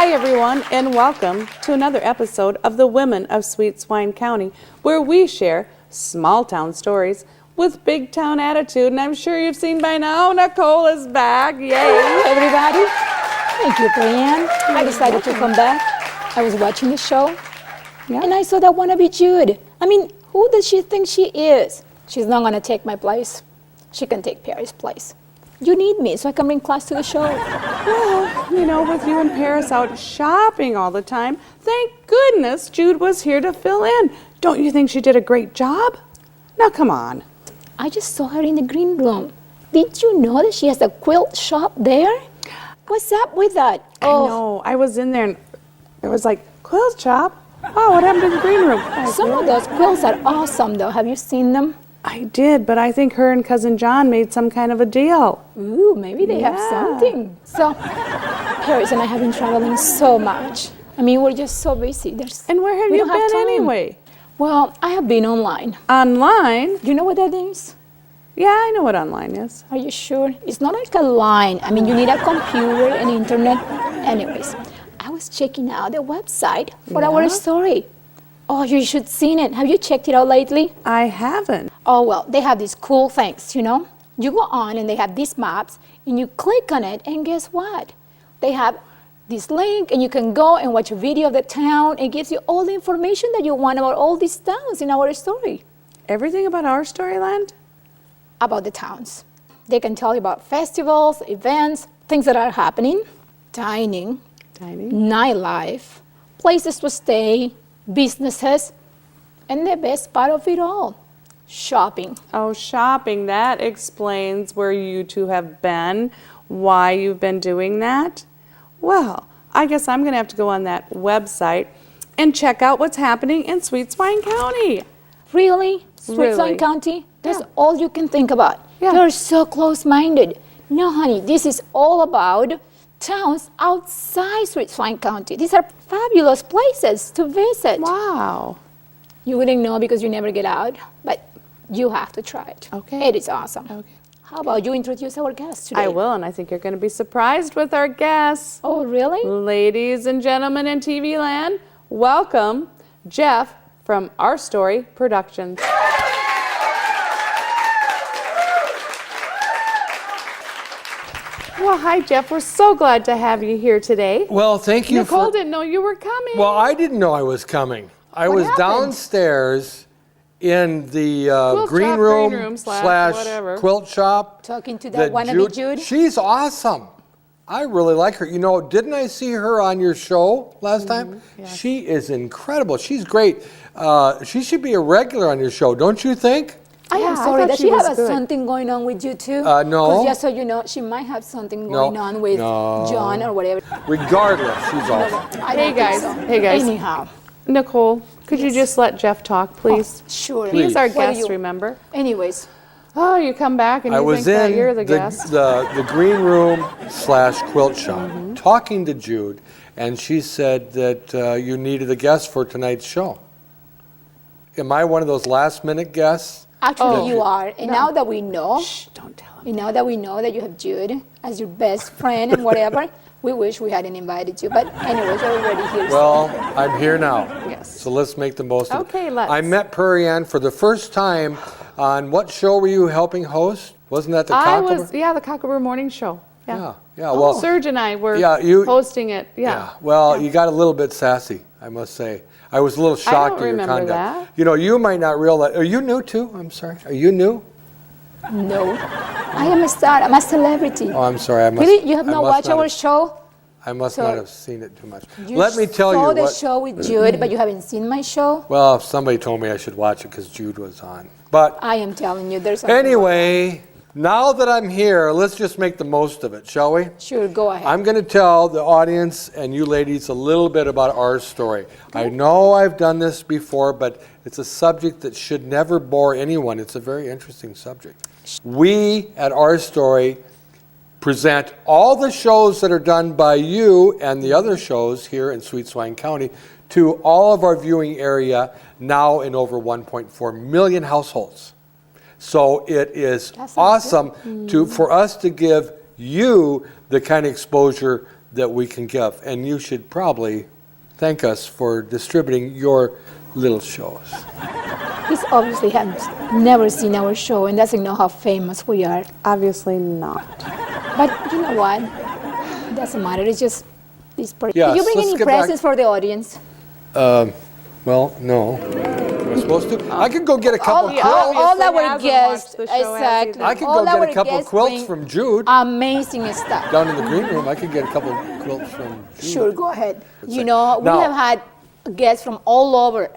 Hi, everyone, and welcome to another episode of the Women of Sweet Swine County, where we share small town stories with big town attitude. And I'm sure you've seen by now, Nicole is back. Yay! Hello, everybody. Thank you, Brianne. I decided to come back. I was watching the show, and I saw that wannabe Jude. I mean, who does she think she is? She's not going to take my place. She can take Perry's place. You need me so I can bring class to the show. Well, you know, with you and Paris out shopping all the time, thank goodness Jude was here to fill in. Don't you think she did a great job? Now, come on. I just saw her in the green room. Did you know that she has a quilt shop there? What's up with that? I know. I was in there and it was like, quilt shop? Oh, what happened to the green room? Some of those quilts are awesome, though. Have you seen them? I did, but I think her and Cousin John made some kind of a deal. Ooh, maybe they have something. So, Paris and I have been traveling so much. I mean, we're just so busy. And where have you been anyway? Well, I have been online. Online? Do you know what that is? Yeah, I know what online is. Are you sure? It's not like a line. I mean, you need a computer and internet. Anyways, I was checking out the website for our story. Oh, you should seen it. Have you checked it out lately? I haven't. Oh, well, they have these cool things, you know? You go on and they have these maps and you click on it and guess what? They have this link and you can go and watch a video of the town. It gives you all the information that you want about all these towns in our story. Everything about our storyland? About the towns. They can tell you about festivals, events, things that are happening, dining, nightlife, places to stay, businesses, and the best part of it all, shopping. Oh, shopping. That explains where you two have been, why you've been doing that. Well, I guess I'm going to have to go on that website and check out what's happening in Sweet Swine County. Really? Sweet Swine County? That's all you can think about. You're so close-minded. No, honey, this is all about towns outside Sweet Swine County. These are fabulous places to visit. Wow. You wouldn't know because you never get out, but you have to try it. Okay. It is awesome. Okay. How about you introduce our guests today? I will, and I think you're going to be surprised with our guests. Oh, really? Ladies and gentlemen in TV land, welcome Jeff from Our Story Productions. Well, hi, Jeff. We're so glad to have you here today. Well, thank you. Nicole didn't know you were coming. Well, I didn't know I was coming. I was downstairs in the green room slash whatever. quilt shop. Talking to that wannabe Jude? She's awesome. I really like her. You know, didn't I see her on your show last time? Yes. She is incredible. She's great. She should be a regular on your show, don't you think? I am sorry. Does she have something going on with you too? No. Because just so you know, she might have something going on with John or whatever. Regardless, she's awesome. Hey guys. Anyhow. Nicole, could you just let Jeff talk, please? Oh, sure. He's our guest, remember? Anyways. Oh, you come back and you think that you're the guest. the green room slash quilt shop talking to Jude, and she said that you needed a guest for tonight's show. Am I one of those last minute guests? Actually, you are. And now that we know, Don't tell him. and now that we know that you have Jude as your best friend and whatever, we wish we hadn't invited you. But anyways, you're already here. Well, I'm here now. Yes. So let's make the most of it. Okay, let's. I met Perry Ann for the first time on what show were you helping host? Wasn't that the Cockabur? The Cockabur Morning Show. Yeah. Well, Serge and I were hosting it. Well, you got a little bit sassy, I must say. I was a little shocked at your conduct. I don't remember that. You know, you might not realize. Are you new too? I'm sorry. Are you new? No. I am a star. I'm a celebrity. Oh, I'm sorry. Really? You have not watched our show? I must not have seen it too much. Let me tell you what... You saw the show with Jude, but you haven't seen my show? Well, somebody told me I should watch it because Jude was on. But I am telling you, there's... Anyway, now that I'm here, let's just make the most of it, shall we? Sure, go ahead. I'm going to tell the audience and you ladies a little bit about our story. I know I've done this before, but it's a subject that should never bore anyone. It's a very interesting subject. We, at Our Story, present all the shows that are done by you and the other shows here in Sweet Swine County to all of our viewing area, now in over 1.4 million households. So it is awesome for us to give you the kind of exposure that we can give. And you should probably thank us for distributing your little shows. He's obviously has never seen our show and doesn't know how famous we are. Obviously not. But you know what? It doesn't matter. It's just this person. Yes, Did you bring let's any get back- presents for the audience? Well, no. Am I supposed to? I could go get a couple quilts. All Obviously our hasn't guests, watched the show, has he, exactly. then? I could all go our get a couple guests quilts bring from Jude. amazing stuff. Down in the green room, I could get a couple quilts from Jude. Sure, go ahead. You like- know, we Now- have had guests from all over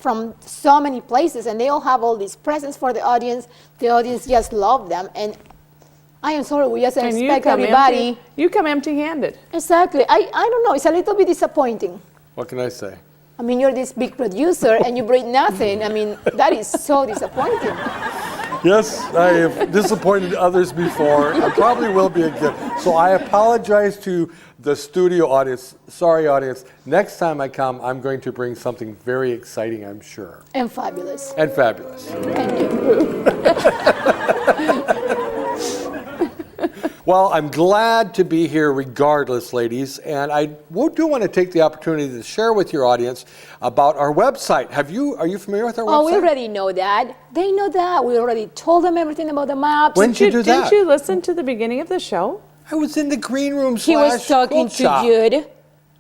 from so many places, and they all have all these presents for the audience. The audience just love them, and I am sorry, we just And expect everybody. you come empty-handed. Exactly. I don't know. It's a little bit disappointing. What can I say? I mean, you're this big producer, and you bring nothing. I mean, that is so disappointing. Yes, I have disappointed others before. I probably will be again. So I apologize to the studio audience. Sorry, audience. Next time I come, I'm going to bring something very exciting, I'm sure. And fabulous. And fabulous. Thank you. Well, I'm glad to be here regardless, ladies. And I do want to take the opportunity to share with your audience about our website. Are you familiar with our website? Oh, we already know that. They know that. We already told them everything about the maps. When did you do that? Didn't you listen to the beginning of the show? I was in the green room He was talking quilt to shop. Jude,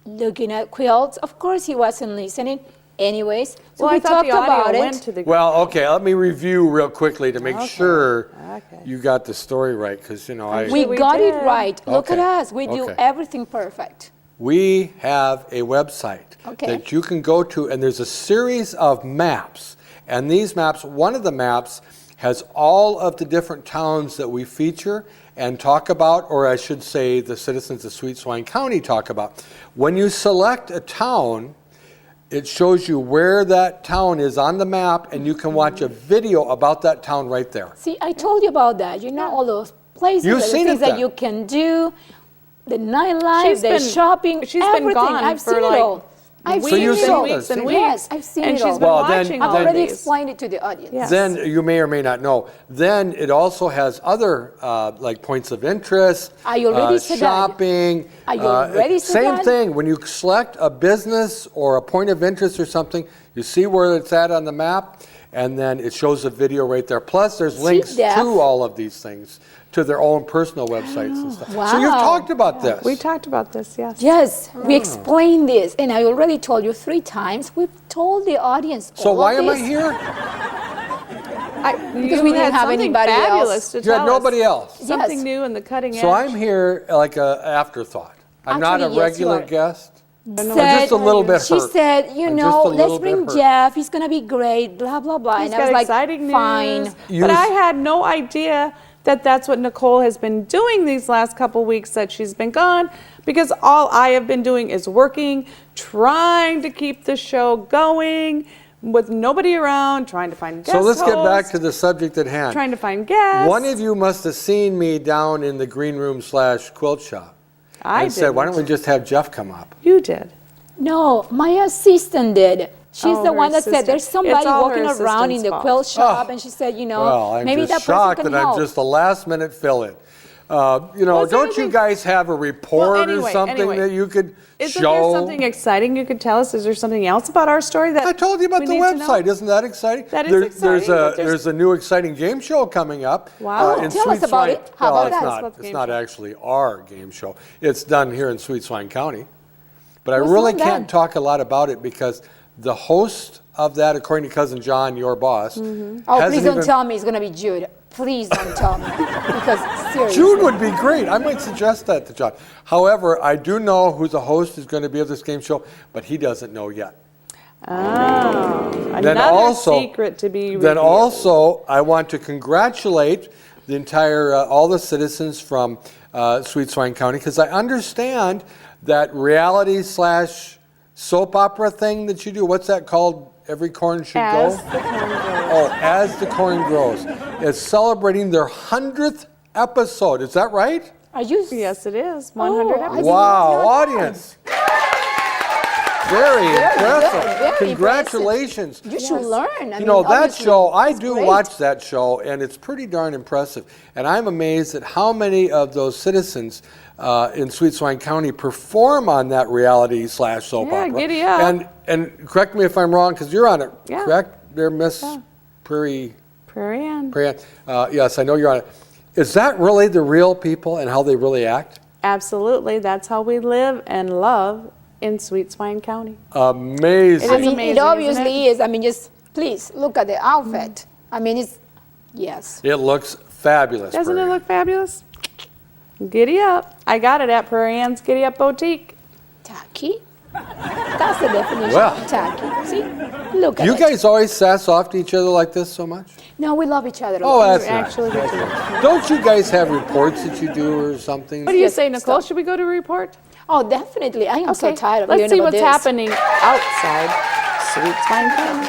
looking at quilts. Of course, he wasn't listening. Anyways, so Well, we I thought talked the audio about went it. to the. Well, okay, let me review real quickly to make sure Okay. you got the story right, because, I... We we got it did. right. Look at Okay. us. We do Okay. everything perfect. We have a website Okay. that you can go to, and there's a series of maps. And these maps, one of the maps has all of the different towns that we feature and talk about, or I should say the citizens of Sweet Swine County talk about. When you select a town, it shows you where that town is on the map, and you can watch a video about that town right there. See, I told you about that. You know, all those places, You've and the seen things it that then. you can do, the nightlife, She's the been- shopping, she's been everything. gone I've for seen like it all. I've weeks So you've seen it seen all. this, and see? weeks. Yes, I've seen and it she's all. been Well, then- watching I've all already these. explained it to the audience. Yes. Then you may or may not know. Then it also has other like points of interest. I already said that. shopping. I already said Same that. thing. When you select a business or a point of interest or something, you see where it's at on the map, and then it shows a video right there. Plus, there's links Jeff. to all of these things to their own personal websites and stuff. So you've Wow. talked about this. We talked about this, yes. Yes, we Oh. explained this, and I already told you 3 times. We've told the audience. So all why of am I this. here? Because we didn't have anybody else. fabulous to You had tell nobody us. else. Something Yes. new in the cutting edge. So I'm here like a afterthought. I'm not a Actually, yes, you regular are. guest. Said- just a little bit She hurt. said, I'm just a little let's bit bring hurt. Jeff. He's gonna be great. Blah blah blah. He's and I was got like, exciting fine. news. You But s- I had no idea that that's what Nicole has been doing these last couple weeks that she's been gone, because all I have been doing is working, trying to keep the show going with nobody around, trying to find guest So let's get back hosts, to the subject at hand. trying to find guests. One of you must have seen me down in the green room / quilt shop. I and said, why don't we didn't. just have Jeff come up? You did. No, my assistant did. She's Oh, the her one that said assistant. there's somebody It's all her walking around in assistant's the fault. quilt shop, Oh. and she said, Well, I'm maybe just that person shocked can that help. I'm just a last minute fill-in. Was there Don't you anything- guys have a report or anyway, something that you could Isn't show? there something exciting you could tell us? Is there something else about our story that I told you about we the need to know? website. Isn't that exciting? That is There's exciting, but there's a new exciting game show coming up. Wow. in Tell us Sweet about Swine. it. How Well, about it's that? not. What's the It's game not show? actually our game show. It's done here in Sweet Swine County. But I What's really not can't done? talk a lot about it because the host of that, according to Cousin John, your boss, Oh, hasn't please don't even- tell me it's gonna be Jude. Please don't tell me, because seriously. Jude would be great. I might suggest that to John. However, I do know who the host is going to be of this game show, but he doesn't know yet. Oh, Then another also, secret to be Then revealed. also, I want to congratulate the entire, all the citizens from Sweet Swine County, because I understand that reality / soap opera thing that you do. What's that called? Every corn should As go. the corn grows. Oh, As the Corn Grows. It's celebrating their 100th episode. Is that right? Are you? Yes, it is. 100 Oh, I episodes. didn't Wow, know that. audience. Very impressive. very Congratulations. You should learn. I You mean, know, that obviously, show, I it's do great. watch that show, and it's pretty darn impressive. And I'm amazed at how many of those citizens in Sweet Swine County perform on that reality / soap Yeah, opera. giddy up. And correct me if I'm wrong, because you're on it, Yeah. correct? They're Miss Prairie Ann. Ann. Yes, I know you're on it. Is that really the real people and how they really act? Absolutely. That's how we live and love in Sweet Swine County. Amazing. It I is mean, amazing, it obviously isn't it? is. I mean, just please look at the outfit. I mean, it's, yes. It looks fabulous. Doesn't it Prairie. look fabulous? Giddy up. I got it at Prairie Ann's Giddy Up Boutique. Tacky? That's the definition Well. of tacky. See? Look at You it. guys always sass off to each other like this so much? No, we love each other. Oh, that's Actually, nice. we do. Don't you guys have reports that you do or something? What do you Yes, say, Nicole? stop. Should we go to report? Oh, definitely. I am so tired of Let's hearing see about what's this. happening outside Sweet Swine County.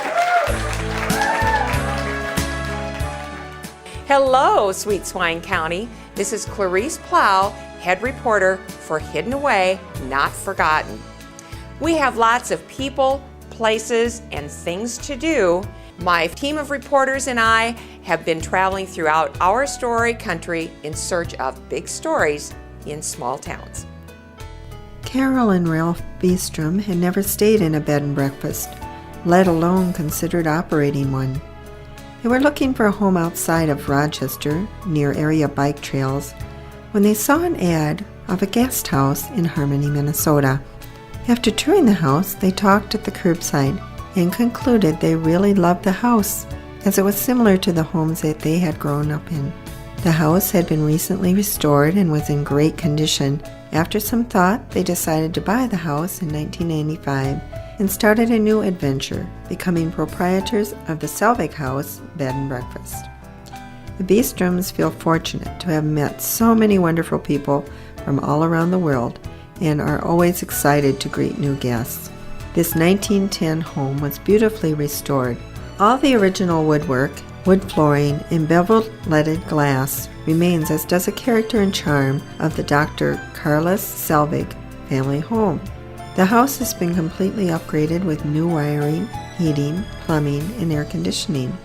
Hello, Sweet Swine County. This is Clarice Plow, head reporter for Hidden Away, Not Forgotten. We have lots of people, places, and things to do. My team of reporters and I have been traveling throughout our story country in search of big stories in small towns. Carol and Ralph Beestrom had never stayed in a bed and breakfast, let alone considered operating one. They were looking for a home outside of Rochester, near area bike trails, when they saw an ad of a guest house in Harmony, Minnesota. After touring the house, they talked at the curbside and concluded they really loved the house, as it was similar to the homes that they had grown up in. The house had been recently restored and was in great condition. After some thought, they decided to buy the house in 1995 and started a new adventure, becoming proprietors of the Selvig House Bed and Breakfast. The Beestroms feel fortunate to have met so many wonderful people from all around the world and are always excited to greet new guests. This 1910 home was beautifully restored. All the original woodwork, wood flooring, and beveled leaded glass remains, as does the character and charm of the Dr. Carlos Selvig family home. The house has been completely upgraded with new wiring, heating, plumbing, and air conditioning.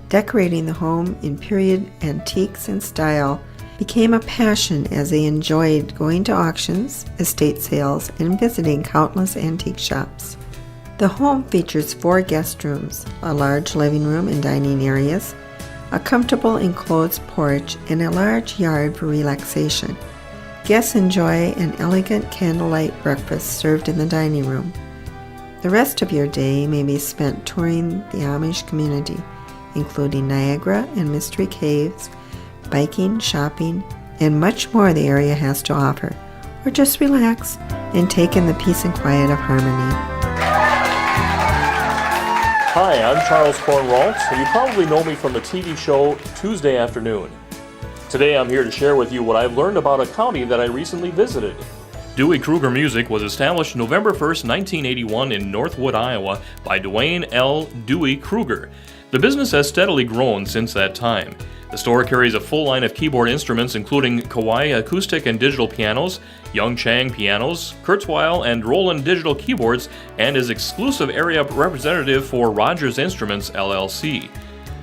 Decorating the home in period antiques and style became a passion as they enjoyed going to auctions, estate sales, and visiting countless antique shops. The home features 4 guest rooms, a large living room and dining areas, a comfortable enclosed porch, and a large yard for relaxation. Guests enjoy an elegant candlelight breakfast served in the dining room. The rest of your day may be spent touring the Amish community, including Niagara and Mystery Caves, biking, shopping, and much more the area has to offer. Or just relax and take in the peace and quiet of Harmony. Hi, I'm Charles Cornwalt, and you probably know me from the TV show Tuesday Afternoon. Today I'm here to share with you what I've learned about a county that I recently visited. Dewey Kruger Music was established November 1st, 1981 in Northwood, Iowa by Dwayne L. Dewey Kruger. The business has steadily grown since that time. The store carries a full line of keyboard instruments including Kawai acoustic and digital pianos, Young Chang pianos, Kurzweil and Roland digital keyboards, and is exclusive area representative for Rogers Instruments LLC.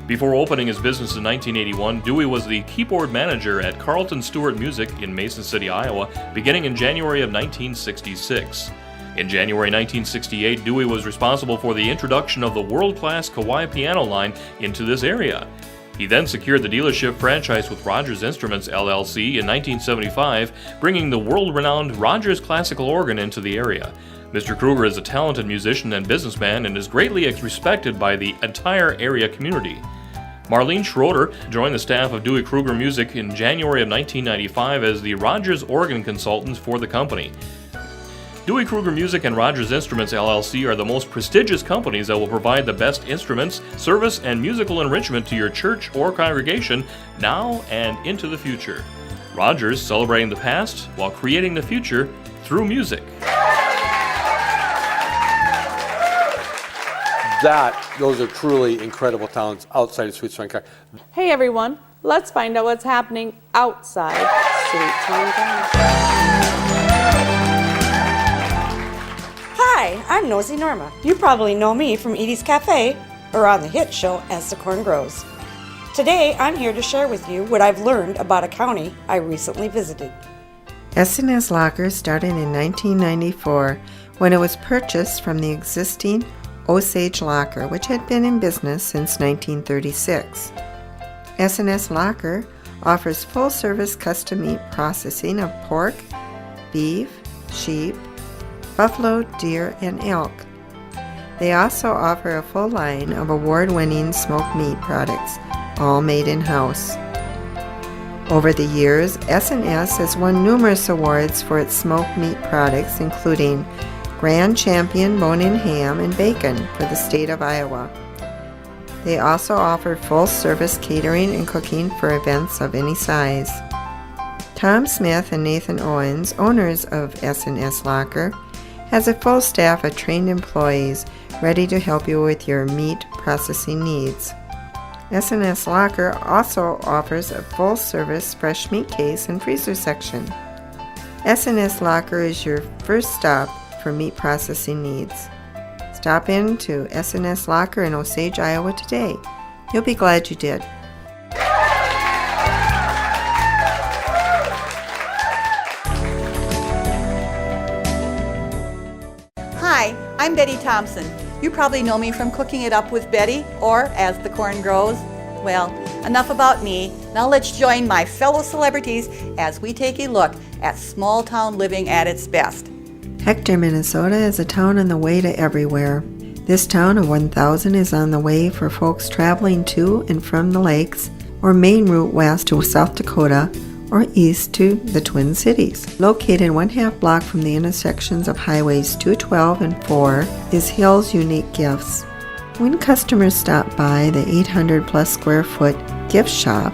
Before opening his business in 1981, Dewey was the keyboard manager at Carlton Stewart Music in Mason City, Iowa, beginning in January of 1966. In January 1968, Dewey was responsible for the introduction of the world-class Kawai piano line into this area. He then secured the dealership franchise with Rogers Instruments LLC in 1975, bringing the world-renowned Rogers classical organ into the area. Mr. Kruger is a talented musician and businessman and is greatly respected by the entire area community. Marlene Schroeder joined the staff of Dewey Kruger Music in January of 1995 as the Rogers organ consultants for the company. Dewey Kruger Music and Rogers Instruments LLC are the most prestigious companies that will provide the best instruments, service, and musical enrichment to your church or congregation now and into the future. Rogers, celebrating the past while creating the future through music. Those are truly incredible towns outside of Sweet Swine County. Hey everyone, let's find out what's happening outside Sweet Swine County. Hi, I'm Nosy Norma. You probably know me from Edie's Cafe or on the hit show As the Corn Grows. Today, I'm here to share with you what I've learned about a county I recently visited. S&S Locker started in 1994 when it was purchased from the existing Osage Locker, which had been in business since 1936. S&S Locker offers full-service custom meat processing of pork, beef, sheep, buffalo, deer, and elk. They also offer a full line of award-winning smoked meat products, all made in-house. Over the years, S&S has won numerous awards for its smoked meat products, including Grand Champion Bone-In Ham and Bacon for the state of Iowa. They also offer full-service catering and cooking for events of any size. Tom Smith and Nathan Owens, owners of S&S Locker, has a full staff of trained employees ready to help you with your meat processing needs. S&S Locker also offers a full-service fresh meat case and freezer section. S&S Locker is your first stop for meat processing needs. Stop in to S&S Locker in Osage, Iowa today. You'll be glad you did. Hi, I'm Betty Thompson. You probably know me from Cooking It Up with Betty, or As the Corn Grows. Well, enough about me. Now let's join my fellow celebrities as we take a look at small town living at its best. Hector, Minnesota is a town on the way to everywhere. This town of 1,000 is on the way for folks traveling to and from the lakes, or main route west to South Dakota, or east to the Twin Cities. Located 1/2 block from the intersections of Highways 212 and 4 is Hill's Unique Gifts. When customers stop by the 800-plus square foot gift shop,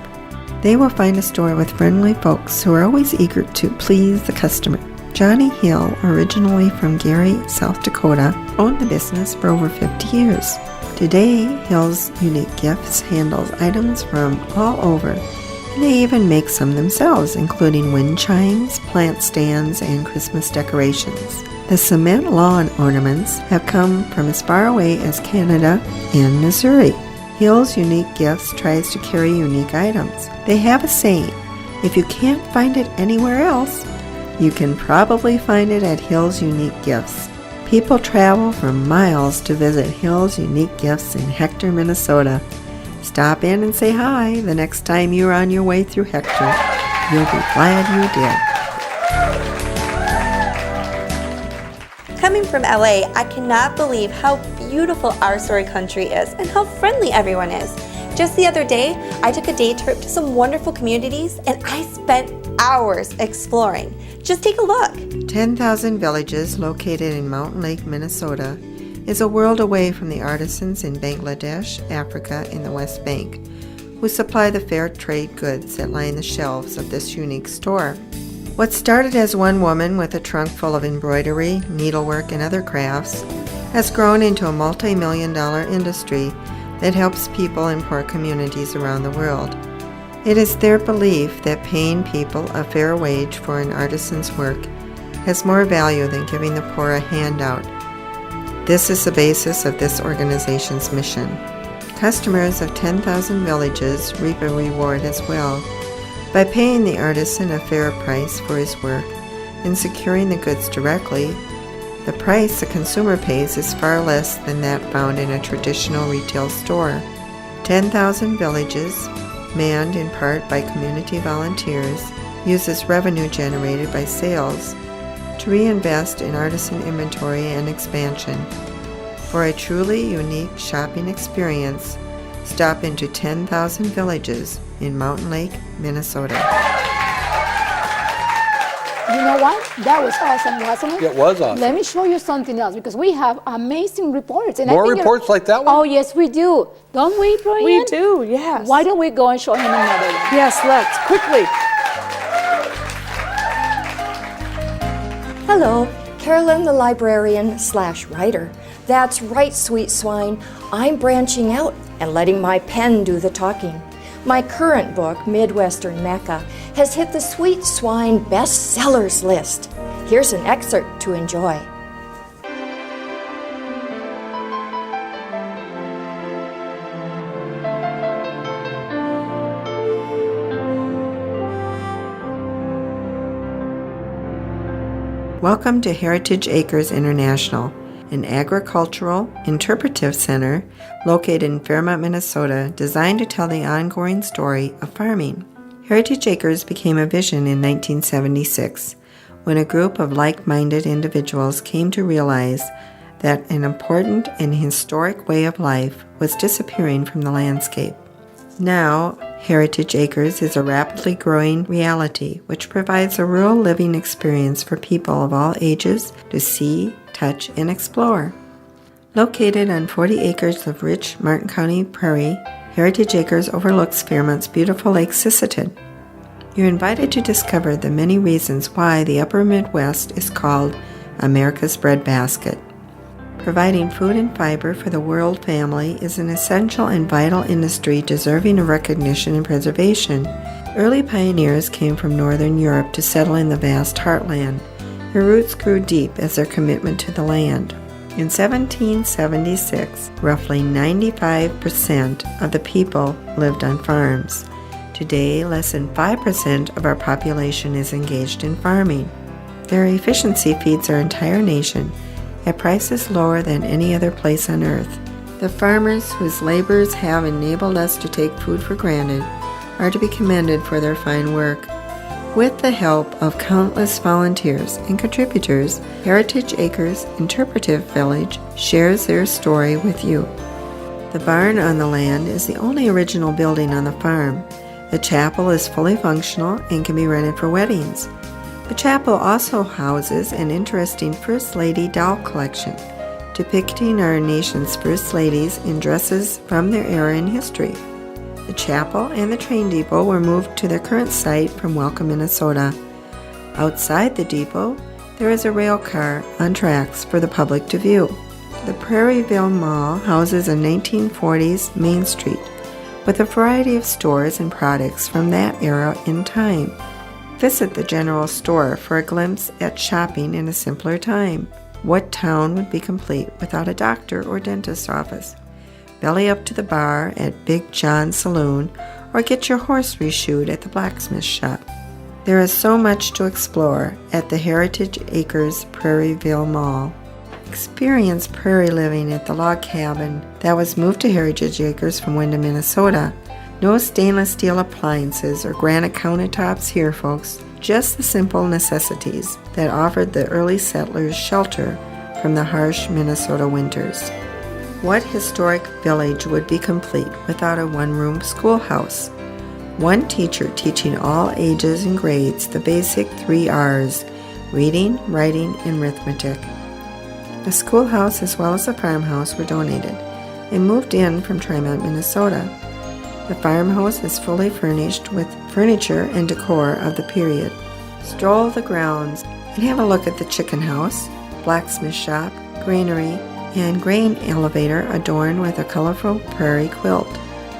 they will find a store with friendly folks who are always eager to please the customer. Johnny Hill, originally from Gary, South Dakota, owned the business for over 50 years. Today, Hill's Unique Gifts handles items from all over. They even make some themselves, including wind chimes, plant stands, and Christmas decorations. The cement lawn ornaments have come from as far away as Canada and Missouri. Hill's Unique Gifts tries to carry unique items. They have a saying, if you can't find it anywhere else, you can probably find it at Hill's Unique Gifts. People travel for miles to visit Hill's Unique Gifts in Hector, Minnesota. Stop in and say hi the next time you're on your way through Hector. You'll be glad you did. Coming from LA, I cannot believe how beautiful our story country is and how friendly everyone is. Just the other day, I took a day trip to some wonderful communities and I spent hours exploring. Just take a look. 10,000 Villages, located in Mountain Lake, Minnesota, is a world away from the artisans in Bangladesh, Africa, and the West Bank, who supply the fair trade goods that line the shelves of this unique store. What started as one woman with a trunk full of embroidery, needlework, and other crafts has grown into a multi-million-dollar industry that helps people in poor communities around the world. It is their belief that paying people a fair wage for an artisan's work has more value than giving the poor a handout. This is the basis of this organization's mission. Customers of 10,000 Villages reap a reward as well by paying the artisan a fair price for his work and securing the goods directly. The price the consumer pays is far less than that found in a traditional retail store. 10,000 Villages, manned in part by community volunteers, uses revenue generated by sales to reinvest in artisan inventory and expansion. For a truly unique shopping experience, stop into 10,000 Villages in Mountain Lake, Minnesota. You know what? That was awesome, wasn't it? It was awesome. Let me show you something else because we have amazing reports. And I More think reports like that one? Oh, yes, we do. Don't we, Brian? We do, yes. Why don't we go and show him another one? Yes, let's, quickly. Hello, Carolyn the librarian/writer. That's right, sweet swine. I'm branching out and letting my pen do the talking. My current book, Midwestern Mecca, has hit the Sweet Swine bestsellers list. Here's an excerpt to enjoy. Welcome to Heritage Acres International, an agricultural interpretive center located in Fairmont, Minnesota, designed to tell the ongoing story of farming. Heritage Acres became a vision in 1976 when a group of like-minded individuals came to realize that an important and historic way of life was disappearing from the landscape. Now, Heritage Acres is a rapidly growing reality which provides a rural living experience for people of all ages to see, touch, and explore. Located on 40 acres of rich Martin County prairie, Heritage Acres overlooks Fairmont's beautiful Lake Sisseton. You're invited to discover the many reasons why the Upper Midwest is called America's breadbasket. Providing food and fiber for the world family is an essential and vital industry deserving of recognition and preservation. Early pioneers came from Northern Europe to settle in the vast heartland. Their roots grew deep as their commitment to the land. In 1776, roughly 95% of the people lived on farms. Today, less than 5% of our population is engaged in farming. Their efficiency feeds our entire nation at prices lower than any other place on earth. The farmers whose labors have enabled us to take food for granted are to be commended for their fine work. With the help of countless volunteers and contributors, Heritage Acres Interpretive Village shares their story with you. The barn on the land is the only original building on the farm. The chapel is fully functional and can be rented for weddings. The chapel also houses an interesting First Lady doll collection, depicting our nation's First Ladies in dresses from their era in history. The chapel and the train depot were moved to their current site from Welcome, Minnesota. Outside the depot, there is a rail car on tracks for the public to view. The Prairieville Mall houses a 1940s Main Street with a variety of stores and products from that era in time. Visit the general store for a glimpse at shopping in a simpler time. What town would be complete without a doctor or dentist office? Belly up to the bar at Big John's Saloon or get your horse reshoed at the blacksmith shop. There is so much to explore at the Heritage Acres Prairieville Mall. Experience prairie living at the log cabin that was moved to Heritage Acres from Windham, Minnesota. No stainless steel appliances or granite countertops here, folks. Just the simple necessities that offered the early settlers shelter from the harsh Minnesota winters. What historic village would be complete without a one-room schoolhouse? One teacher teaching all ages and grades the basic 3 R's: reading, writing, and arithmetic. The schoolhouse as well as the farmhouse were donated and moved in from Tremont, Minnesota. The farmhouse is fully furnished with furniture and decor of the period. Stroll the grounds and have a look at the chicken house, blacksmith shop, granary, and grain elevator adorned with a colorful prairie quilt.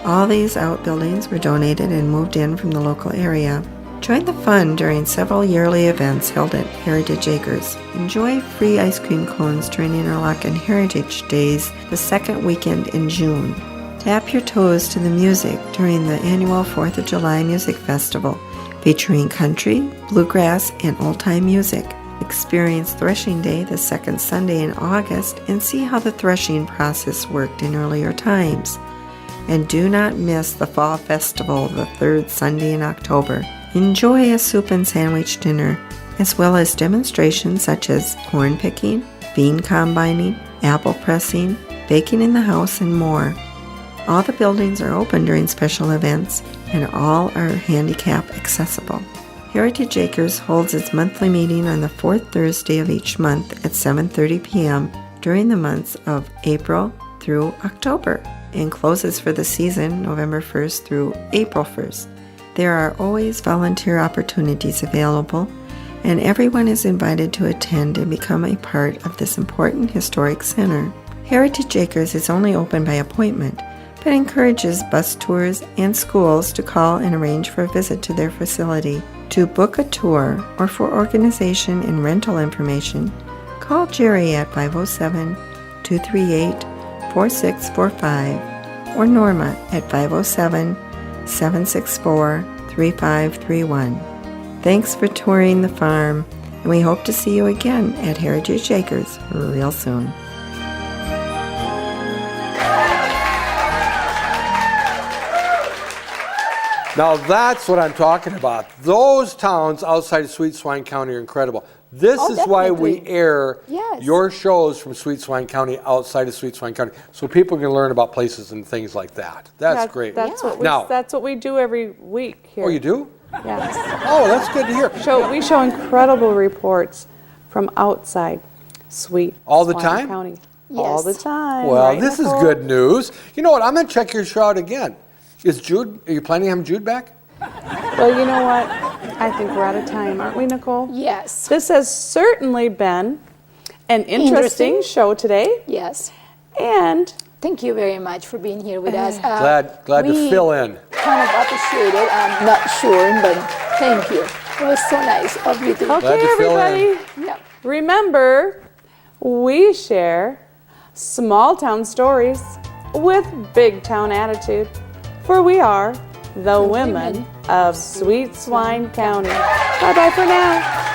All these outbuildings were donated and moved in from the local area. Join the fun during several yearly events held at Heritage Acres. Enjoy free ice cream cones during Interlock and Heritage Days the second weekend in June. Tap your toes to the music during the annual 4th of July Music Festival, featuring country, bluegrass, and old-time music. Experience Threshing Day the second Sunday in August and see how the threshing process worked in earlier times. And do not miss the Fall Festival the third Sunday in October. Enjoy a soup and sandwich dinner, as well as demonstrations such as corn picking, bean combining, apple pressing, baking in the house, and more. All the buildings are open during special events, and all are handicap accessible. Heritage Acres holds its monthly meeting on the 4th Thursday of each month at 7:30 p.m. during the months of April through October, and closes for the season November 1st through April 1st. There are always volunteer opportunities available, and everyone is invited to attend and become a part of this important historic center. Heritage Acres is only open by appointment, but encourages bus tours and schools to call and arrange for a visit to their facility. To book a tour or for organization and rental information, call Jerry at 507-238-4645 or Norma at 507-764-3531. Thanks for touring the farm. And we hope to see you again at Heritage Acres real soon. Now that's what I'm talking about. Those towns outside of Sweet Swine County are incredible. This Oh, is why we definitely. air Yes. your shows from Sweet Swine County outside of Sweet Swine County, so people can learn about places and things like that. That's great. That's what Now- that's what we do every week here. Oh, you do? Yes. Oh, that's good to hear. We show incredible reports from outside Sweet All the Swine time? County. All Yes. the time. Well, right, this is Nicole? good news. You know what? I'm going to check your show out again. Are you planning on having Jude back? Well, you know what? I think we're out of time, aren't we, Nicole? Yes. This has certainly been an interesting show today. Yes. And Thank you very much for being here with us. Glad to we fill in. kind of appreciate it. I'm not sure, but thank you. It was so nice of you to. Glad okay, to fill in. everybody, Yeah. remember, we share small town stories with big town attitude, for we are the women of Sweet Swine County. Bye-bye for now.